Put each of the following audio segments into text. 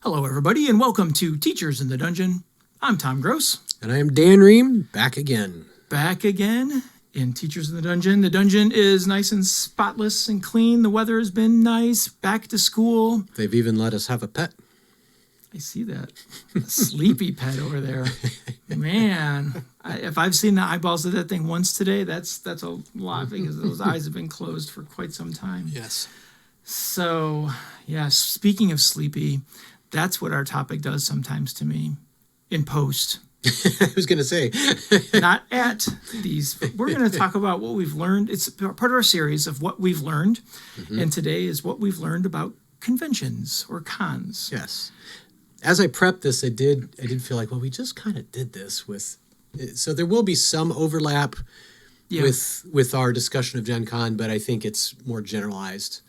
Hello, everybody, and welcome to Teachers in the Dungeon. I'm Tom Gross. And I am Dan Ream, back again. Back again in Teachers in the Dungeon. The dungeon is nice and spotless and clean. The weather has been nice. Back to school. They've even let us have a pet. I see that. A sleepy pet over there. Man, if I've seen the eyeballs of that thing once today, that's a lot because those eyes have been closed for quite some time. Yes. So, yeah, speaking of sleepy, that's what our topic does sometimes to me in post. I was going to say. Not at these. We're going to talk about what we've learned. It's part of our series of what we've learned. Mm-hmm. And today is what we've learned about conventions or cons. Yes. As I prepped this, I did feel like, well, we just kind of did this with. So there will be some overlap with our discussion of Gen Con, but I think it's more generalized.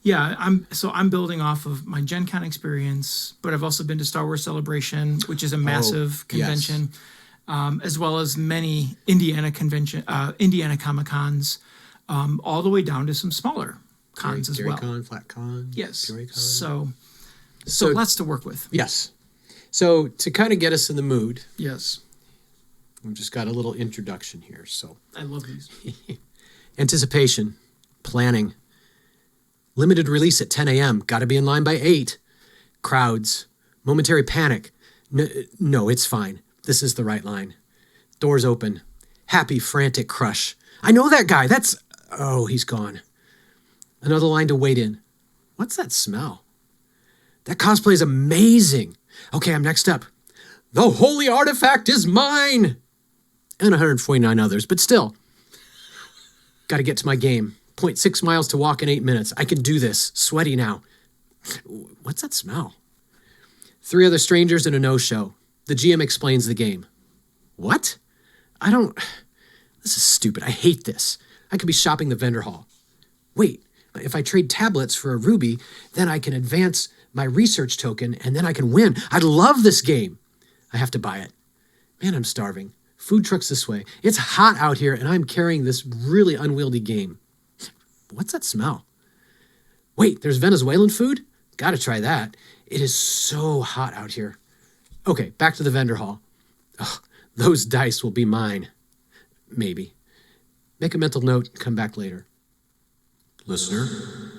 Yeah, I'm building off of my Gen Con experience, but I've also been to Star Wars Celebration, which is a massive convention, yes. As well as many Indiana Comic Cons, all the way down to some smaller cons as well. GaryCon, FlatCon, yes. PureCon. So lots to work with. Yes. So to kind of get us in the mood. Yes. We've just got a little introduction here. So I love these. Anticipation, planning. Limited release at 10 a.m. Got to be in line by 8. Crowds. Momentary panic. No, it's fine. This is the right line. Doors open. Happy, frantic crush. I know that guy. Oh, he's gone. Another line to wait in. What's that smell? That cosplay is amazing. Okay, I'm next up. The holy artifact is mine. And 149 others, but still. Got to get to my game. 0.6 miles to walk in 8 minutes. I can do this. Sweaty now. What's that smell? 3 other strangers and a no-show. The GM explains the game. What? This is stupid. I hate this. I could be shopping the vendor hall. Wait, if I trade tablets for a ruby, then I can advance my research token and then I can win. I love this game. I have to buy it. Man, I'm starving. Food trucks this way. It's hot out here and I'm carrying this really unwieldy game. What's that smell? Wait, there's Venezuelan food? Gotta try that. It is so hot out here. Okay, back to the vendor hall. Oh, those dice will be mine. Maybe. Make a mental note and come back later. Listener,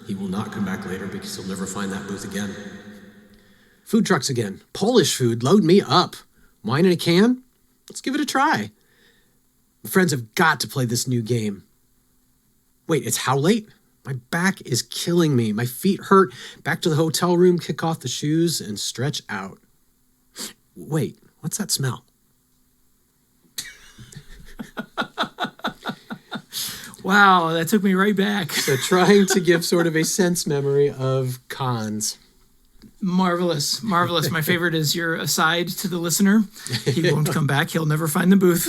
he will not come back later because he'll never find that booth again. Food trucks again. Polish food, load me up. Wine in a can? Let's give it a try. My friends have got to play this new game. Wait, it's how late? My back is killing me. My feet hurt. Back to the hotel room, kick off the shoes, and stretch out. Wait, what's that smell? Wow, that took me right back. So trying to give sort of a sense memory of cons. Marvelous, marvelous. My favorite is your aside to the listener. He won't come back. He'll never find the booth.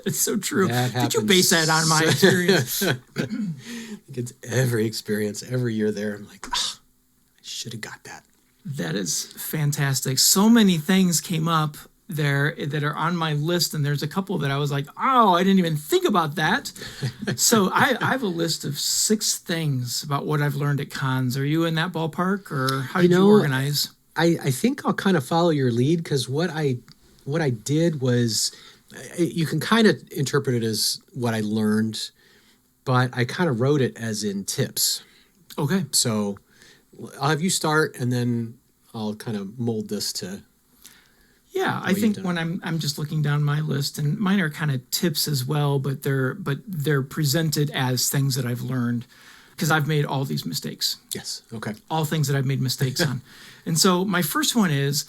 That's so true. Did you base that on my experience? I think it's every experience, every year there. I'm like, I should have got that. That is fantastic. So many things came up there that are on my list, and there's a couple that I was like, oh, I didn't even think about that. So I have a list of 6 things about what I've learned at cons. Are you in that ballpark, or how did you organize? I think I'll kind of follow your lead because what I did was, you can kind of interpret it as what I learned, but I kind of wrote it as in tips. Okay. So I'll have you start, and then I'll kind of mold this to. Yeah, I think when I'm just looking down my list, and mine are kind of tips as well, but they're presented as things that I've learned because I've made all these mistakes. Yes. Okay. All things that I've made mistakes on. And so my first one is,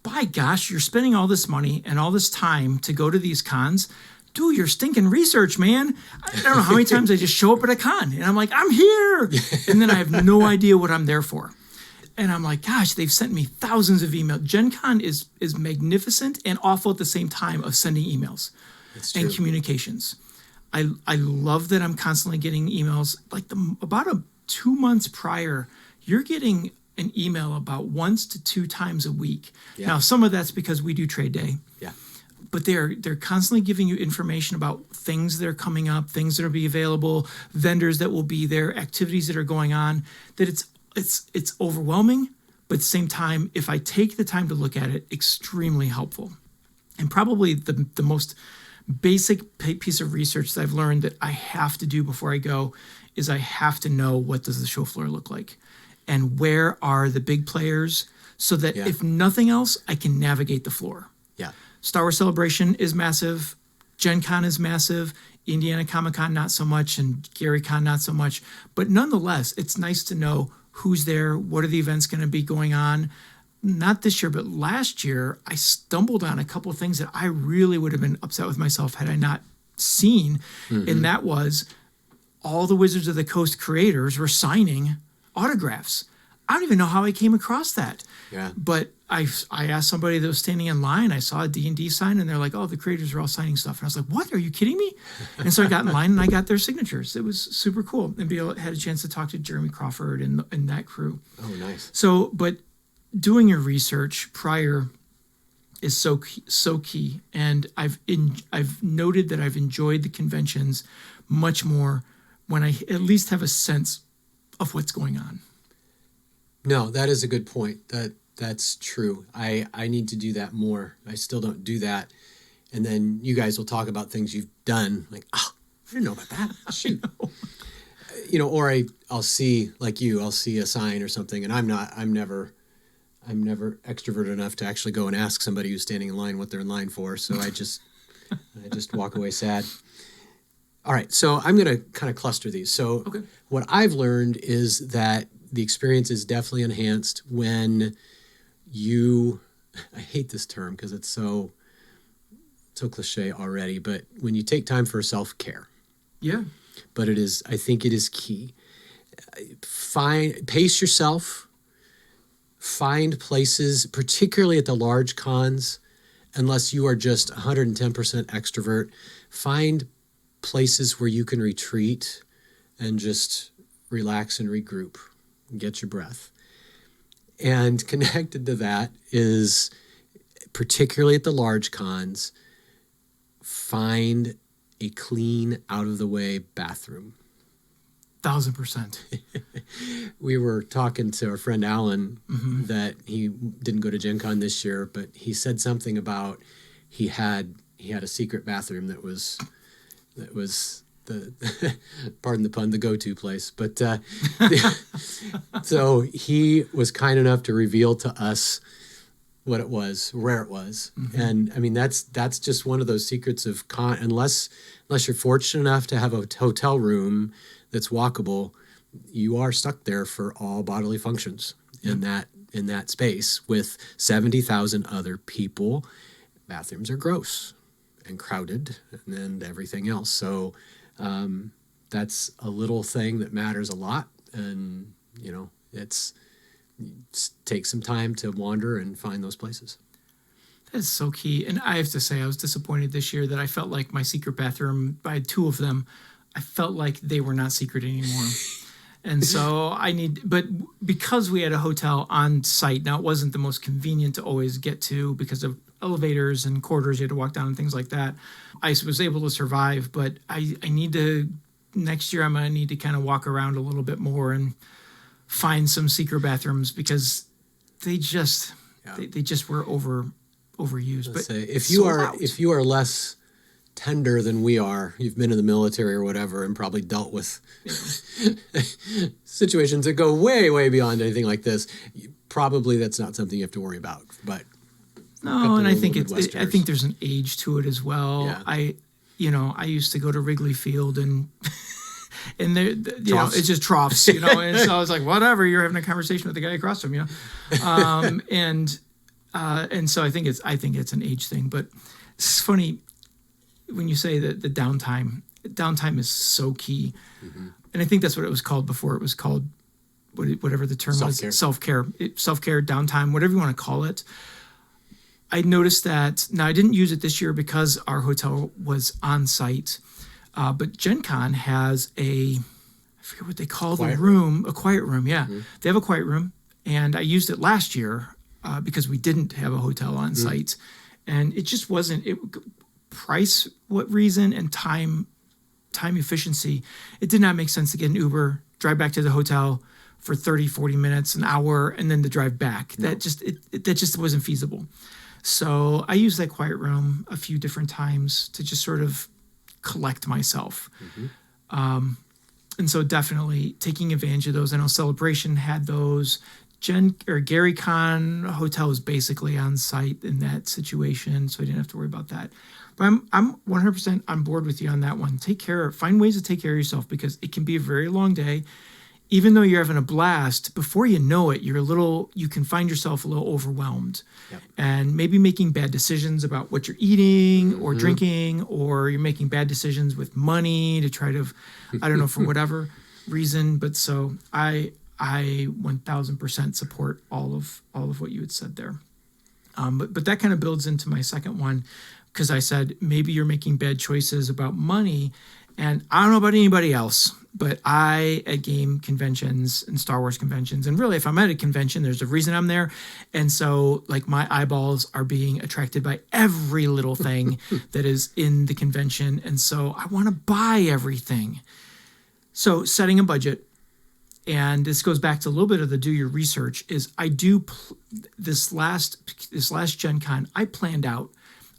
by gosh, you're spending all this money and all this time to go to these cons. Do your stinking research, man. I don't know how many times I just show up at a con and I'm like, I'm here. And then I have no idea what I'm there for. And I'm like, gosh, they've sent me thousands of emails. Gen Con is magnificent and awful at the same time of sending emails and communications. I love that I'm constantly getting emails. Like about 2 months prior, you're getting an email about 1 to 2 times a week. Yeah. Now, some of that's because we do trade day. Yeah. But they're constantly giving you information about things that are coming up, things that will be available, vendors that will be there, activities that are going on, that it's overwhelming, But at the same time, if I take the time to look at it, extremely helpful. And probably the most basic piece of research that I've learned that I have to do before I go is I have to know, what does the show floor look like? And where are the big players, so that if nothing else, I can navigate the floor. Yeah. Star Wars Celebration is massive. Gen Con is massive. Indiana Comic Con, not so much. And Gary Con, not so much. But nonetheless, it's nice to know who's there, what are the events going to be going on. Not this year, but last year, I stumbled on a couple of things that I really would have been upset with myself had I not seen. And that was all the Wizards of the Coast creators were signing autographs. I don't even know how I came across that. Yeah. But I asked somebody that was standing in line. I saw a D&D sign, and they're like, oh, the creators are all signing stuff. And I was like, what? Are you kidding me? And so I got in line, and I got their signatures. It was super cool. And had a chance to talk to Jeremy Crawford and that crew. Oh, nice. So, but doing your research prior is so key. And I've noted that I've enjoyed the conventions much more when I at least have a sense of what's going on. No, that is a good point. That's true. I need to do that more. I still don't do that. And then you guys will talk about things you've done. Like, oh, I didn't know about that. Shoot. Or I'll see, like you, I'll see a sign or something, and I'm never extroverted enough to actually go and ask somebody who's standing in line what they're in line for. So I just walk away sad. All right. So I'm going to kind of cluster these. So what I've learned is that the experience is definitely enhanced when I hate this term because it's so cliche already, but when you take time for self-care. Yeah. But I think it is key. Pace yourself. Find places, particularly at the large cons, unless you are just 110% extrovert, find places where you can retreat and just relax and regroup and get your breath. And connected to that is, particularly at the large cons, find a clean, out-of-the-way bathroom. 1,000%. We were talking to our friend Alan that he didn't go to Gen Con this year, but he said something about he had a secret bathroom that was the pardon the pun, the go-to place. But so he was kind enough to reveal to us what it was, where it was. And I mean, that's just one of those secrets of unless you're fortunate enough to have a hotel room that's walkable, you are stuck there for all bodily functions in that space with 70,000 other people. Bathrooms are gross and crowded and everything else. So that's a little thing that matters a lot. And, it's take some time to wander and find those places. That is so key. And I have to say, I was disappointed this year that I felt like my secret bathroom, I had two of them, I felt like they were not secret anymore. And so but because we had a hotel on site, now it wasn't the most convenient to always get to because of elevators and corridors you had to walk down and things like that. I was able to survive, but next year I'm going to need to kind of walk around a little bit more and find some secret bathrooms because they just were overused. But if you are less tender than we are, you've been in the military or whatever and probably dealt with situations that go way, way beyond anything like this, probably that's not something you have to worry about. But no, and I think I think there's an age to it as well. Yeah. I used to go to Wrigley Field and there, it's just troughs, and so I was like, whatever, you're having a conversation with the guy across from you, and so I think it's an age thing. But it's funny when you say that the downtime is so key, and I think that's what it was called before. It was called whatever the term was, self-care, downtime, whatever you want to call it. I noticed that. Now, I didn't use it this year because our hotel was on site, but Gen Con has I forget what they call the room, a quiet room. Yeah, they have a quiet room, and I used it last year because we didn't have a hotel on site, and it just wasn't. Price, what reason, and time efficiency. It did not make sense to get an Uber, drive back to the hotel, for 30, 40 minutes, an hour, and then to drive back. No. That just wasn't feasible. So I used that quiet room a few different times to just sort of collect myself. And so definitely taking advantage of those. I know Celebration had those. Gary Con Hotel was basically on site in that situation, so I didn't have to worry about that. But I'm 100% on board with you on that one. Find ways to take care of yourself, because it can be a very long day. Even though you're having a blast, before you know it, you can find yourself a little overwhelmed. Yep. And maybe making bad decisions about what you're eating or drinking, or you're making bad decisions with money to try to, I don't know, for whatever reason. But so I 1000% support all of what you had said there. But that kind of builds into my second one, because I said maybe you're making bad choices about money. And I don't know about anybody else, but at game conventions and Star Wars conventions, and really if I'm at a convention, there's a reason I'm there. And so like my eyeballs are being attracted by every little thing that is in the convention. And so I want to buy everything. So setting a budget, and this goes back to a little bit of the do your research, is I do this last Gen Con, I planned out.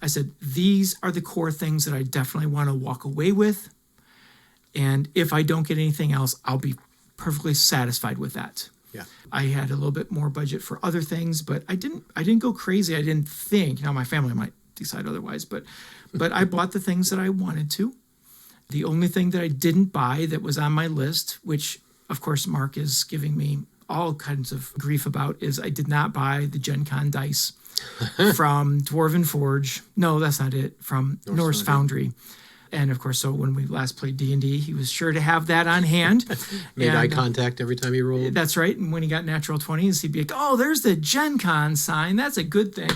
I said, these are the core things that I definitely want to walk away with. And if I don't get anything else, I'll be perfectly satisfied with that. Yeah. I had a little bit more budget for other things, but I didn't go crazy. I didn't think, my family might decide otherwise, but I bought the things that I wanted to. The only thing that I didn't buy that was on my list, which of course Mark is giving me all kinds of grief about, is I did not buy the Gen Con dice from Dwarven Forge. No, that's not it. From Norse Foundry. And of course, so when we last played D&D, he was sure to have that on hand. Made eye contact every time he rolled. That's right. And when he got natural 20s, he'd be like, oh, there's the Gen Con sign. That's a good thing.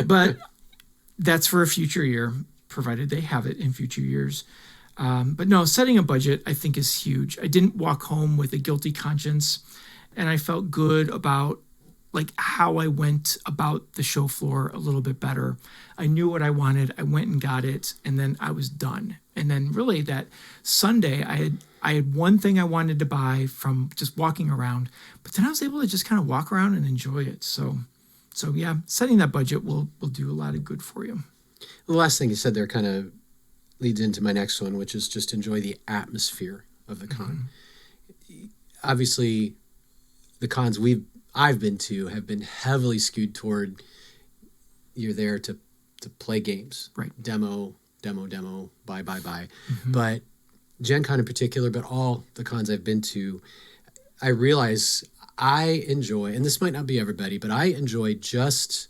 But that's for a future year, provided they have it in future years. But no, setting a budget, I think, is huge. I didn't walk home with a guilty conscience, and I felt good about like how I went about the show floor a little bit better. I knew what I wanted. I went and got it, and then I was done. And then really that Sunday, I had one thing I wanted to buy from just walking around, but then I was able to just kind of walk around and enjoy it. So yeah, setting that budget will do a lot of good for you. The last thing you said there kind of leads into my next one, which is just enjoy the atmosphere of the con. Obviously, the cons I've been to have been heavily skewed toward you're there to play games, right? Demo, buy. But Gen Con in particular, but all the cons I've been to, I realize I enjoy, and this might not be everybody, but I enjoy just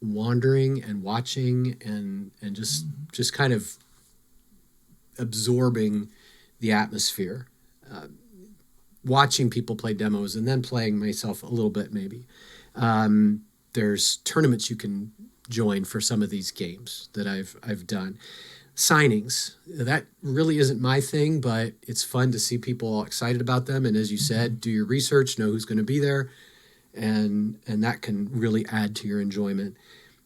wandering and watching and just kind of absorbing the atmosphere. Watching people play demos and then playing myself a little bit maybe. There's tournaments you can join for some of these games that I've done. Signings, that really isn't my thing, but it's fun to see people all excited about them. And as you said, do your research, know who's going to be there, and that can really add to your enjoyment.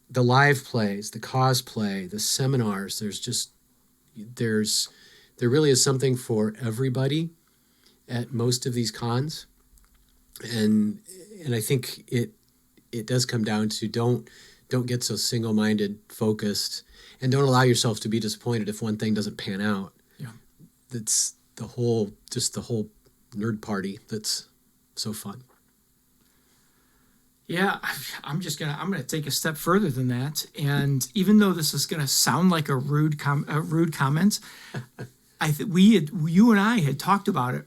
The live plays, the cosplay, the seminars, there really is something for everybody at most of these cons, and I think it does come down to don't get so single-minded, focused, and don't allow yourself to be disappointed if one thing doesn't pan out. Yeah, that's the whole nerd party that's so fun. Yeah, I'm gonna take a step further than that, and even though this is gonna sound like a rude comment. You and I had talked about it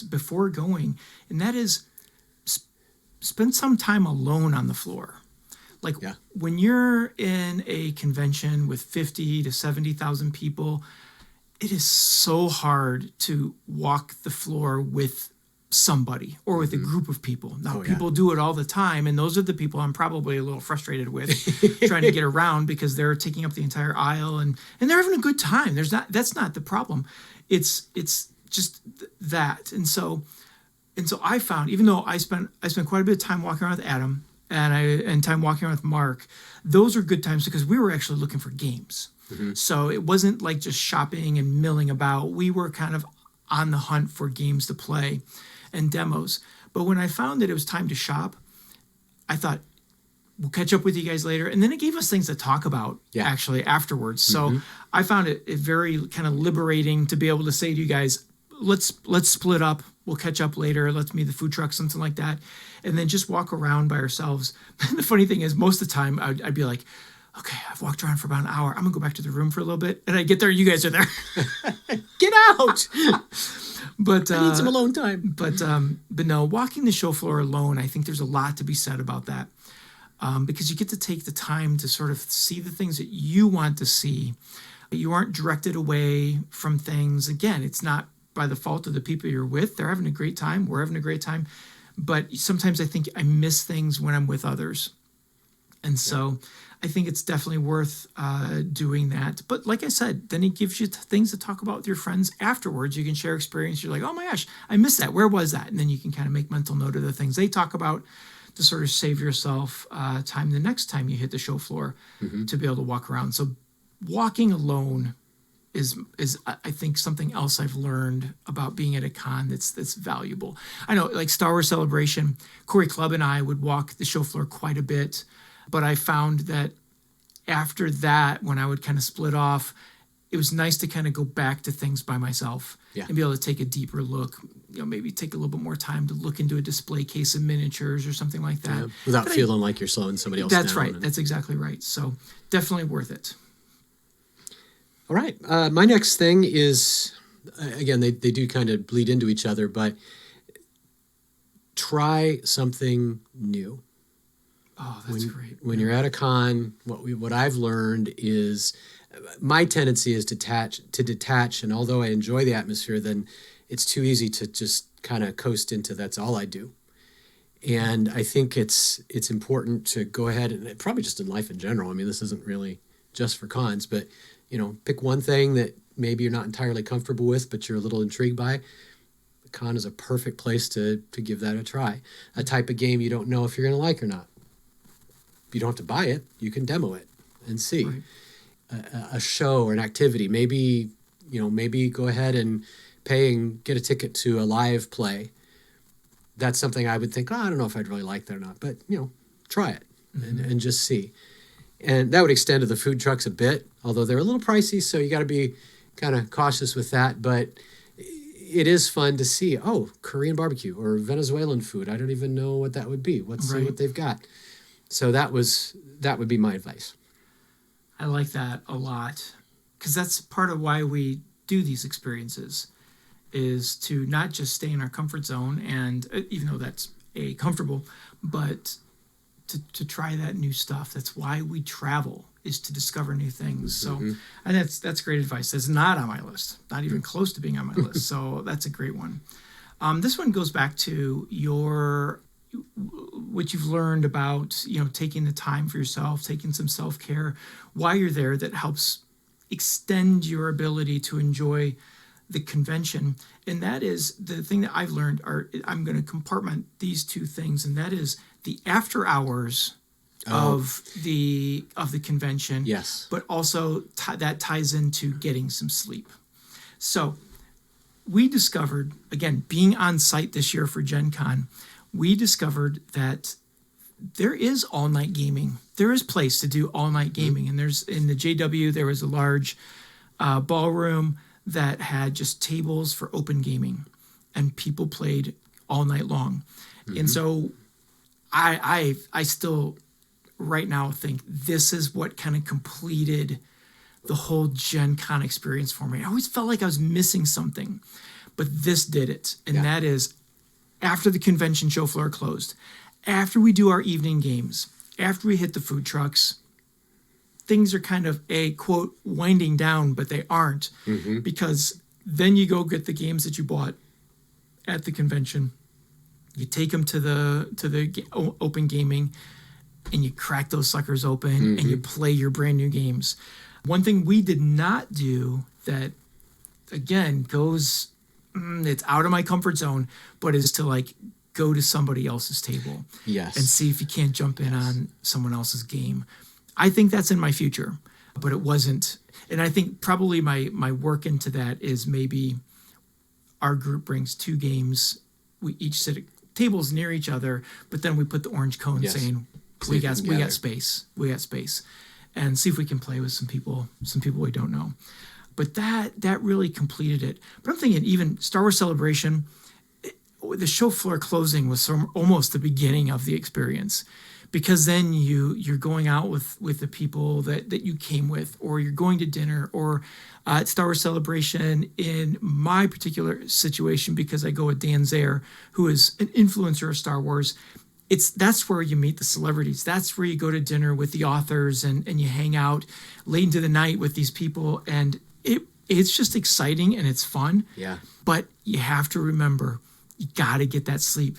before going, and that is spend some time alone on the floor. Like when you're in a convention with 50 to 70,000 people, it is so hard to walk the floor with somebody or with a group of people. Now, people do it all the time, and those are the people I'm probably a little frustrated with trying to get around because they're taking up the entire aisle and they're having a good time. That's not the problem. It's just that. And so I found, even though I spent quite a bit of time walking around with Adam and time walking around with Mark, those are good times because we were actually looking for games. So it wasn't like just shopping and milling about. We were kind of on the hunt for games to play. and demos. But when I found that it was time to shop, I thought, we'll catch up with you guys later. And then it gave us things to talk about actually afterwards. So I found it very kind of liberating to be able to say to you guys, let's split up. We'll catch up later. Let's meet the food truck, something like that. And then just walk around by ourselves. And the funny thing is, most of the time I'd be like, okay, I've walked around for about an hour. I'm gonna go back to the room for a little bit. And I get there, you guys are there. Get out! But I need some alone time. But no, walking the show floor alone, I think there's a lot to be said about that. Because you get to take the time to sort of see the things that you want to see. You aren't directed away from things. Again, it's not by the fault of the people you're with. They're having a great time. We're having a great time. But sometimes I think I miss things when I'm with others. And so I think it's definitely worth doing that. But like I said, then it gives you things to talk about with your friends afterwards. You can share experience. You're like, oh my gosh, I missed that. Where was that? And then you can kind of make mental note of the things they talk about to sort of save yourself time the next time you hit the show floor to be able to walk around. So walking alone is I think something else I've learned about being at a con that's valuable. I know, like Star Wars Celebration, Corey Clubb and I would walk the show floor quite a bit, but I found that after that, when I would kind of split off, it was nice to kind of go back to things by myself and be able to take a deeper look. Maybe take a little bit more time to look into a display case of miniatures or something like that. Without feeling like you're slowing somebody else down. That's right. That's exactly right. So definitely worth it. All right. My next thing is, again, they do kind of bleed into each other, but try something new. Oh, that's great. When you're at a con, what I've learned is my tendency is to detach, and although I enjoy the atmosphere, then it's too easy to just kind of coast into that's all I do. And I think it's important to go ahead and probably just in life in general. I mean, this isn't really just for cons, but pick one thing that maybe you're not entirely comfortable with, but you're a little intrigued by. The con is a perfect place to give that a try. A type of game you don't know if you're going to like or not. You don't have to buy it. You can demo it and see. Right. A show or an activity. Maybe go ahead and pay and get a ticket to a live play. That's something I would think, I don't know if I'd really like that or not, but try it and just see. And that would extend to the food trucks a bit, although they're a little pricey, so you got to be kind of cautious with that. But it is fun to see, Korean barbecue or Venezuelan food. I don't even know what that would be. Let's see what they've got. So that would be my advice. I like that a lot, because that's part of why we do these experiences, is to not just stay in our comfort zone, and even though that's comfortable, but to try that new stuff. That's why we travel, is to discover new things. So, and that's great advice. That's not on my list, not even close to being on my list. So that's a great one. This one goes back to what you've learned about, taking the time for yourself, taking some self-care while you're there, that helps extend your ability to enjoy the convention. And that is the thing that I've learned I'm going to compartment these two things. And that is the after hours of the convention. Yes. But also that ties into getting some sleep. So we discovered, again, being on site this year for Gen Con, we discovered that there is all-night gaming. There is place to do all-night gaming. And there's, in the JW, there was a large ballroom that had just tables for open gaming, and people played all night long. And so I still right now think this is what kind of completed the whole Gen Con experience for me. I always felt like I was missing something, but this did it. And that is, after the convention show floor closed, after we do our evening games, after we hit the food trucks, things are kind of quote winding down, but they aren't, because then you go get the games that you bought at the convention, you take them to the open gaming, and you crack those suckers open and you play your brand new games. One thing we did not do that, again, goes, it's out of my comfort zone, but is to go to somebody else's table and see if you can't jump in on someone else's game. I think that's in my future, but it wasn't. And I think probably my work into that is maybe our group brings 2 games we each sit at tables near each other, but then we put the orange cone Yes. saying, we got space. We got space. And see if we can play with some people we don't know. But that really completed it. But I'm thinking even Star Wars Celebration, the show floor closing was almost the beginning of the experience, because then you're going out with the people that you came with, or you're going to dinner, or at Star Wars Celebration, in my particular situation, because I go with Dan Zayer, who is an influencer of Star Wars, that's where you meet the celebrities. That's where you go to dinner with the authors and you hang out late into the night with these people. And it's just exciting and it's fun. Yeah. But you have to remember, you got to get that sleep.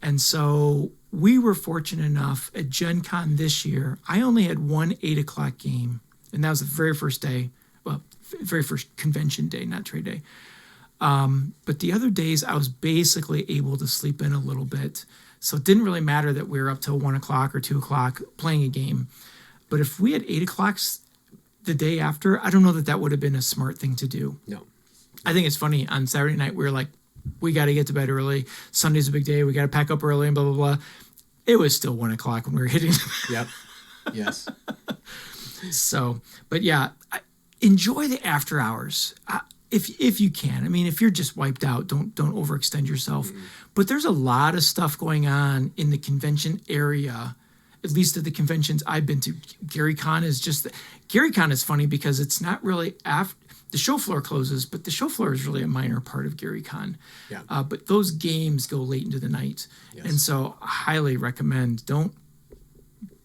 And so we were fortunate enough at Gen Con this year. I only had one 8 o'clock game, and that was the very first day. Well, very first convention day, not trade day. But the other days, I was basically able to sleep in a little bit. So it didn't really matter that we were up till 1 o'clock or 2 o'clock playing a game. But if we had 8 o'clock the day after, I don't know that would have been a smart thing to do. No. I think it's funny. On Saturday night, we were like, we got to get to bed early. Sunday's a big day. We got to pack up early and blah, blah, blah. It was still 1 o'clock when we were hitting. Yep. Yes. So, but yeah, enjoy the after hours. If you can. I mean, if you're just wiped out, don't overextend yourself. Mm-hmm. But there's a lot of stuff going on in the convention area, at least at the conventions I've been to. GaryCon is funny because it's not really after the show floor closes, but the show floor is really a minor part of GaryCon. Yeah. But those games go late into the night. Yes. And so I highly recommend don't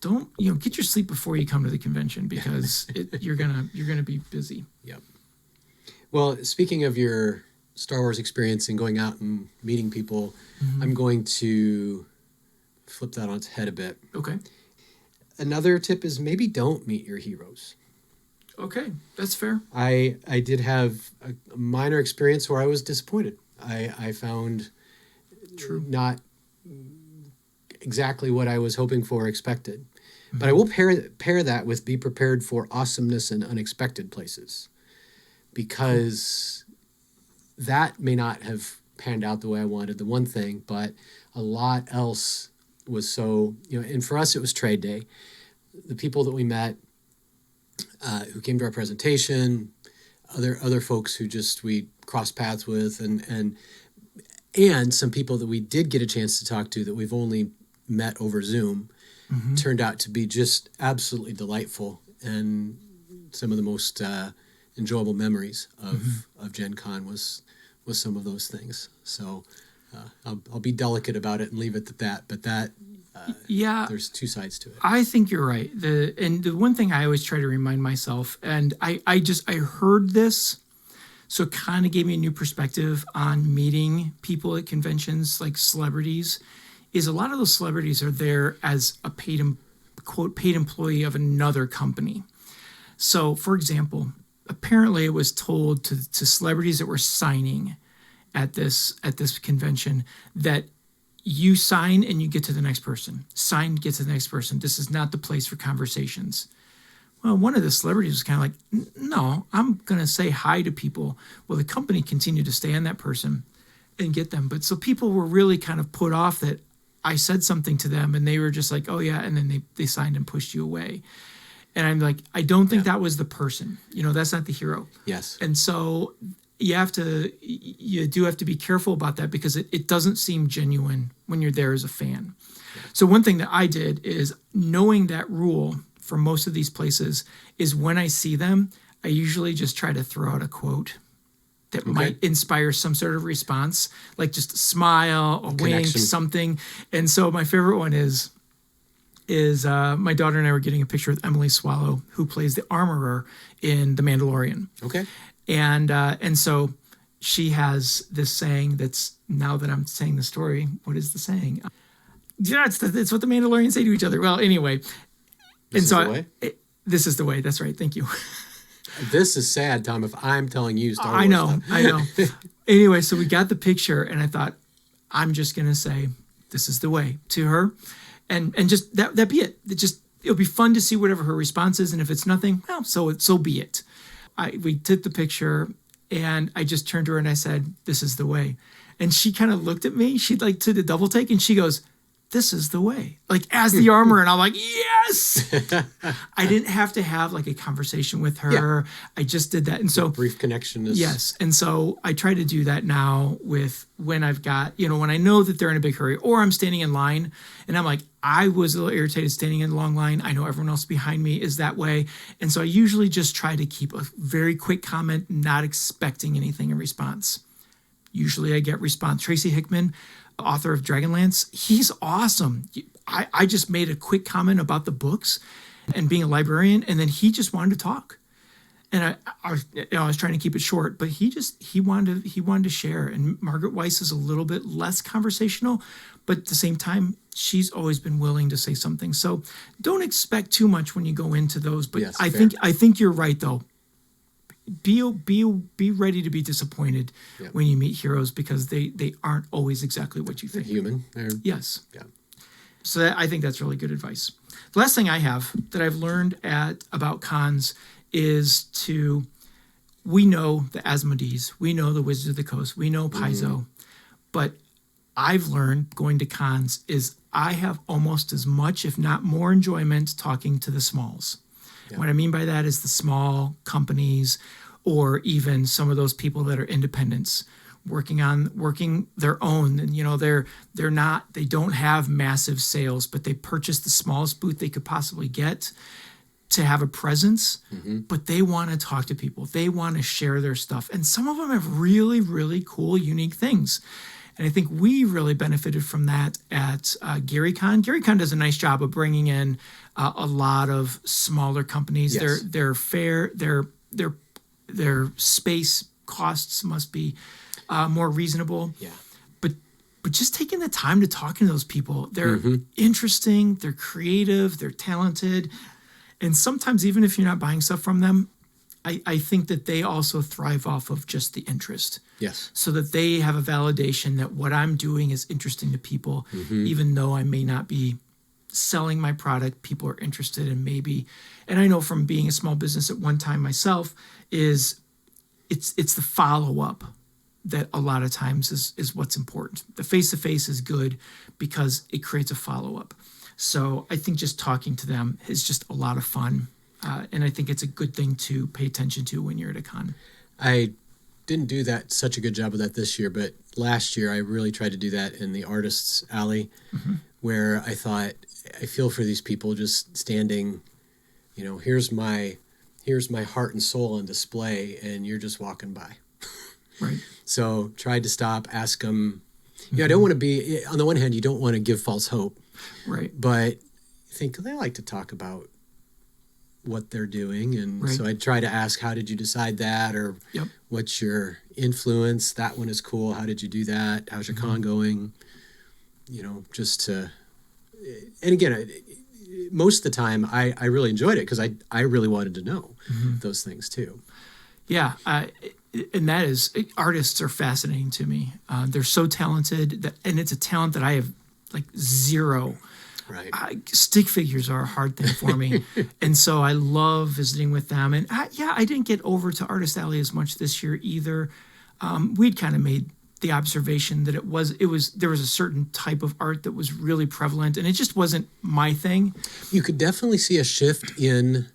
get your sleep before you come to the convention, because you're gonna be busy. Yep. Well, speaking of your Star Wars experience and going out and meeting people, mm-hmm. I'm going to flip that on its head a bit. Okay. Another tip is maybe don't meet your heroes. Okay, that's fair. I did have a minor experience where I was disappointed. I found not exactly what I was hoping for or expected. Mm-hmm. But I will pair that with be prepared for awesomeness in unexpected places, because that may not have panned out the way I wanted, the one thing, but a lot else was so, and for us it was trade day. The people that we met, who came to our presentation, other folks who we crossed paths with, and some people that we did get a chance to talk to that we've only met over Zoom, mm-hmm. turned out to be just absolutely delightful, and some of the most enjoyable memories of Gen Con was some of those things. So I'll be delicate about it and leave it at that. But there's two sides to it. I think you're right. The one thing I always try to remind myself, and I heard this, so it kind of gave me a new perspective on meeting people at conventions, like celebrities, is a lot of those celebrities are there as a paid employee of another company. So, for example, apparently it was told to celebrities that were signing at this convention that you sign and you get to the next person. Sign, get to the next person. This is not the place for conversations. Well, one of the celebrities was kind of like, no, I'm going to say hi to people. Well, the company continued to stay on that person and get them. But so people were really kind of put off that I said something to them and they were just like, oh yeah. And then they signed and pushed you away. And I'm like, I don't think that was the person. That's not the hero. Yes. And so you do have to be careful about that, because it doesn't seem genuine when you're there as a fan. Yeah. So one thing that I did is, knowing that rule for most of these places, is when I see them, I usually just try to throw out a quote that might inspire some sort of response, like just a smile, a wink, something. And so my favorite one is my daughter and I were getting a picture with Emily Swallow, who plays the armorer in The Mandalorian. Okay. And so she has this saying that's, now that I'm saying the story, what is the saying? Yeah, it's what the Mandalorians say to each other. Well, anyway. This is the way? This is the way. That's right. Thank you. This is sad, Tom, if I'm telling you Star Wars stuff. I know. Anyway, so we got the picture, and I thought, I'm just going to say, this is the way, to her. And just that be it. It'll be fun to see whatever her response is. And if it's nothing, well, so be it. We took the picture, and I just turned to her and I said, this is the way. And she kind of looked at me. She like did a double take and she goes, "This is the way," like as the armor. And I'm like, yes. I didn't have to have like a conversation with her. I just did that. And so Brief connection is yes. And so I try to do that now with when I've got, when I know that they're in a big hurry or I'm standing in line and I'm like, I was a little irritated standing in a long line. I know everyone else behind me is that way. And so I usually just try to keep a very quick comment, not expecting anything in response. Usually I get response. Tracy Hickman, author of Dragonlance, he's awesome. I just made a quick comment about the books and being a librarian, and then he just wanted to talk. And I was trying to keep it short, but he wanted to share. And Margaret Weiss is a little bit less conversational, but at the same time, she's always been willing to say something. So don't expect too much when you go into those. But yes, I think you're right though. Be ready to be disappointed when you meet heroes because they aren't always exactly what you think. They're human. Yes. Yeah. So I think that's really good advice. The last thing I have that I've learned about cons is we know the Asmodees, we know the Wizards of the Coast, we know Paizo, but I've learned going to cons is I have almost as much, if not more enjoyment talking to the smalls. Yeah. What I mean by that is the small companies or even some of those people that are independents working their own. And, they don't have massive sales, but they purchase the smallest booth they could possibly get to have a presence, but they want to talk to people. They want to share their stuff. And some of them have really, really cool, unique things. And I think we really benefited from that at GaryCon. GaryCon does a nice job of bringing in a lot of smaller companies. Yes. They're fair. Their space costs must be more reasonable. Yeah. But just taking the time to talk to those people, they're interesting, they're creative, they're talented. And sometimes even if you're not buying stuff from them, I think that they also thrive off of just the interest. Yes. So that they have a validation that what I'm doing is interesting to people, even though I may not be selling my product, people are interested in maybe. And I know from being a small business at one time myself it's the follow-up that a lot of times is what's important. The face-to-face is good because it creates a follow-up. So I think just talking to them is just a lot of fun. And I think it's a good thing to pay attention to when you're at a con. I didn't do such a good job of that this year, but last year I really tried to do that in the Artists Alley, where I thought, I feel for these people just standing, here's my heart and soul on display, and you're just walking by. Right. So tried to stop, ask them. I don't want to be, on the one hand, you don't want to give false hope. Right. But I think they like to talk about what they're doing. And so I'd try to ask, how did you decide that? Or what's your influence? That one is cool. How did you do that? How's your con going? Just to, and again, most of the time I really enjoyed it because I really wanted to know those things too. Yeah. And that is, artists are fascinating to me. They're so talented and it's a talent that I have like zero. Right. Stick figures are a hard thing for me. And so I love visiting with them. And I didn't get over to Artist Alley as much this year either. We'd kind of made the observation that there was a certain type of art that was really prevalent and it just wasn't my thing. You could definitely see a shift in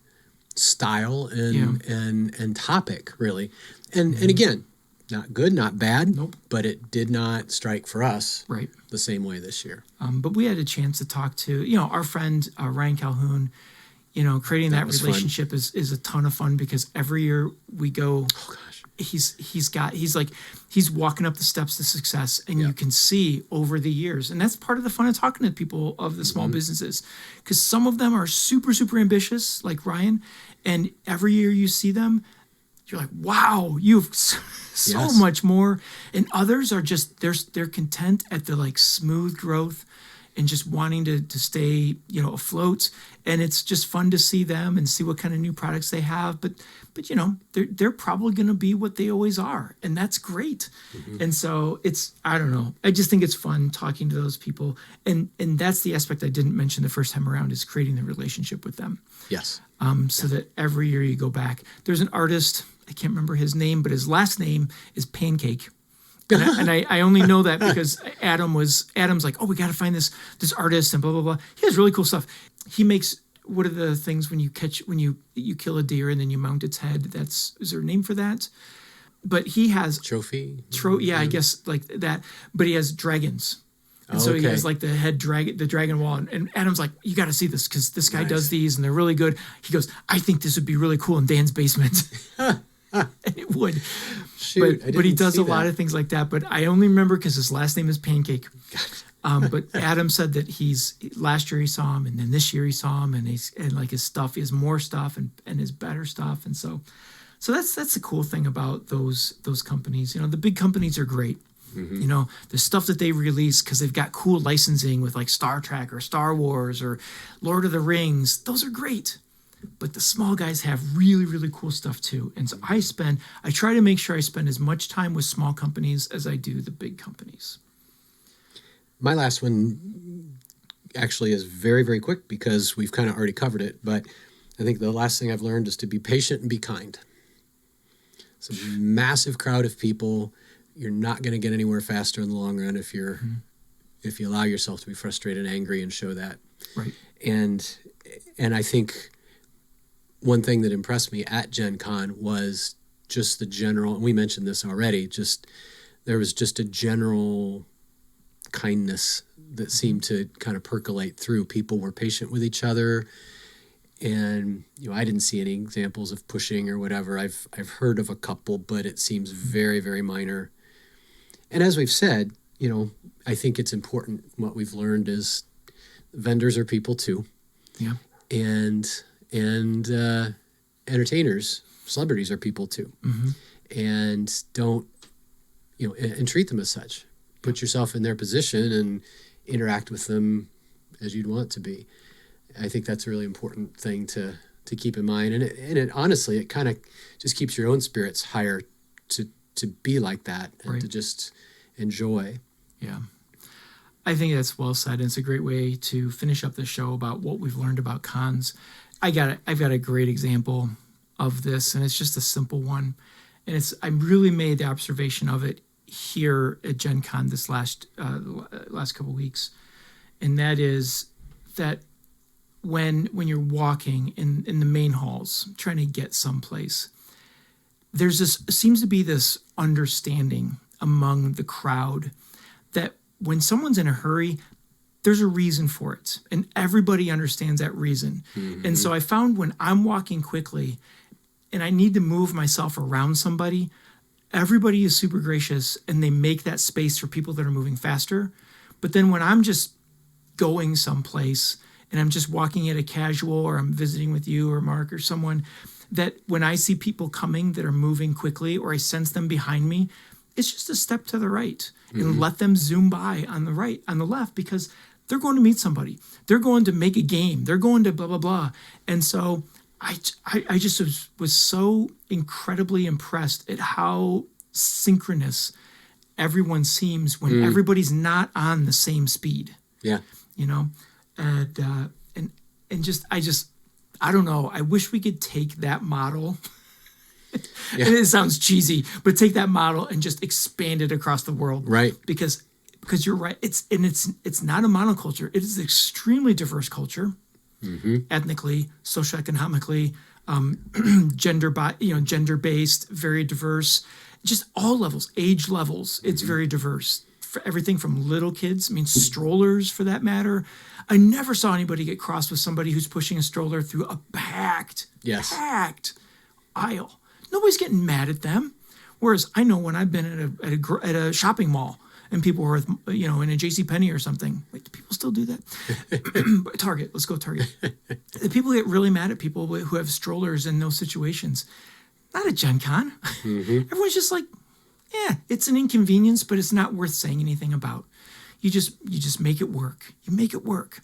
style and topic, really. And again, not good, not bad, but it did not strike for us the same way this year. But we had a chance to talk to, our friend Ryan Calhoun. Creating that relationship is a ton of fun because every year we go. Oh gosh. He's walking up the steps to success, and you can see over the years, and that's part of the fun of talking to people of the small businesses, because some of them are super, super ambitious, like Ryan, and every year you see them, you're like, wow, you've so much more, and others are just they're content at the like smooth growth and just wanting to stay, afloat. And it's just fun to see them and see what kind of new products they have. But they're probably going to be what they always are. And that's great. And so I don't know. I just think it's fun talking to those people. And that's the aspect I didn't mention the first time around is creating the relationship with them. Yes. So that every year you go back. There's an artist, I can't remember his name, but his last name is Pancake. I only know that because Adam's like, oh, we got to find this artist and blah blah blah. He has really cool stuff. He makes, what are the things when you kill a deer and then you mount its head? Is there a name for that? But he has trophy. Yeah, I guess like that. But he has dragons. And so he has like the dragon wall. And Adam's like, you got to see this because this guy does these and they're really good. He goes, I think this would be really cool in Dan's basement. And it would. Shoot, but he does a lot of things like that. But I only remember because his last name is Pancake. But Adam said that last year he saw him and then this year he saw him and like his stuff, he has more stuff and his better stuff. And so that's the cool thing about those companies. You know, the big companies are great. Mm-hmm. You know, the stuff that they release because they've got cool licensing with like Star Trek or Star Wars or Lord of the Rings. Those are great. But the small guys have really, really cool stuff too. And so I try to make sure I spend as much time with small companies as I do the big companies. My last one actually is very, very quick because we've kind of already covered it. But I think the last thing I've learned is to be patient and be kind. It's a massive crowd of people. You're not going to get anywhere faster in the long run if you allow yourself to be frustrated and angry and show that. Right. And I think one thing that impressed me at Gen Con was just the general, and we mentioned this already, there was just a general kindness that seemed to kind of percolate through. People were patient with each other. And, you know, I didn't see any examples of pushing or whatever. I've heard of a couple, but it seems very, very minor. And as we've said, you know, I think it's important. What we've learned is vendors are people too. Yeah. And entertainers, celebrities are people too. Mm-hmm. And don't, you know, and treat them as such. Put yourself in their position and interact with them as you'd want to be. I think that's a really important thing to keep in mind. And it honestly, it kind of just keeps your own spirits higher to be like that and to just enjoy. Yeah. I think that's well said. And it's a great way to finish up the show about what we've learned about cons. I've got a great example of this, and it's just a simple one. And I really made the observation of it here at Gen Con this last couple of weeks. And that is that when you're walking in the main halls, trying to get someplace, seems to be this understanding among the crowd that when someone's in a hurry, there's a reason for it. And everybody understands that reason. Mm-hmm. And so I found when I'm walking quickly and I need to move myself around somebody, everybody is super gracious and they make that space for people that are moving faster. But then when I'm just going someplace and I'm just walking at a casual, or I'm visiting with you or Mark or someone, that when I see people coming that are moving quickly or I sense them behind me, it's just a step to the right and let them zoom by on the left, because they're going to meet somebody. They're going to make a game. They're going to blah, blah, blah. And so I just was so incredibly impressed at how synchronous everyone seems when everybody's not on the same speed. Yeah. You know, and I don't know. I wish we could take that model. Yeah. And it sounds cheesy, but take that model and just expand it across the world. Right. Because you're right. It's not a monoculture. It is an extremely diverse culture, ethnically, socioeconomically, gender-based, very diverse, just all levels, age levels. It's very diverse. For everything from little kids, strollers for that matter. I never saw anybody get cross with somebody who's pushing a stroller through a packed aisle. Nobody's getting mad at them. Whereas I know when I've been at a shopping mall and people were, in a JCPenney or something. Wait, do people still do that? Target, let's go Target. People get really mad at people who have strollers in those situations. Not at Gen Con. Everyone's just like, yeah, it's an inconvenience, but it's not worth saying anything about. You just make it work. You make it work.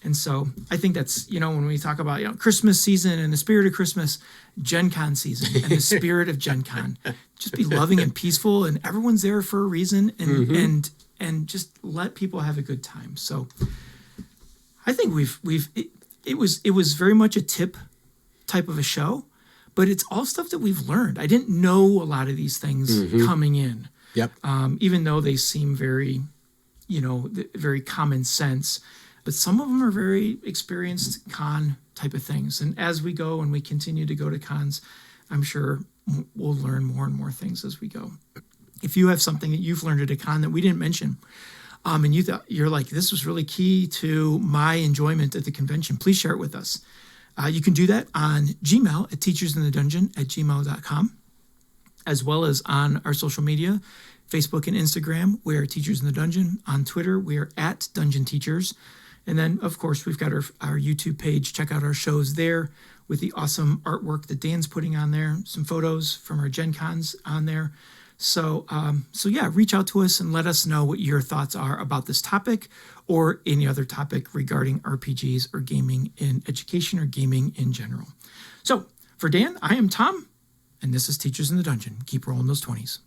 And so I think that's, when we talk about, Christmas season and the spirit of Christmas, Gen Con season and the spirit of Gen Con. Just be loving and peaceful, and everyone's there for a reason, and just let people have a good time. So I think it was very much a tip type of a show, but it's all stuff that we've learned. I didn't know a lot of these things coming in. Yep. Even though they seem very, very common sense. But some of them are very experienced con type of things. And as we go and we continue to go to cons, I'm sure we'll learn more and more things as we go. If you have something that you've learned at a con that we didn't mention, and you're like, this was really key to my enjoyment at the convention, please share it with us. You can do that on Gmail at teachersinthedungeon@gmail.com, as well as on our social media, Facebook and Instagram, we are Teachers in the Dungeon. On Twitter, we are at Dungeon Teachers. And then, of course, we've got our YouTube page. Check out our shows there with the awesome artwork that Dan's putting on there, some photos from our Gen Cons on there. So yeah, reach out to us and let us know what your thoughts are about this topic or any other topic regarding RPGs or gaming in education or gaming in general. So for Dan, I am Tom, and this is Teachers in the Dungeon. Keep rolling those 20s.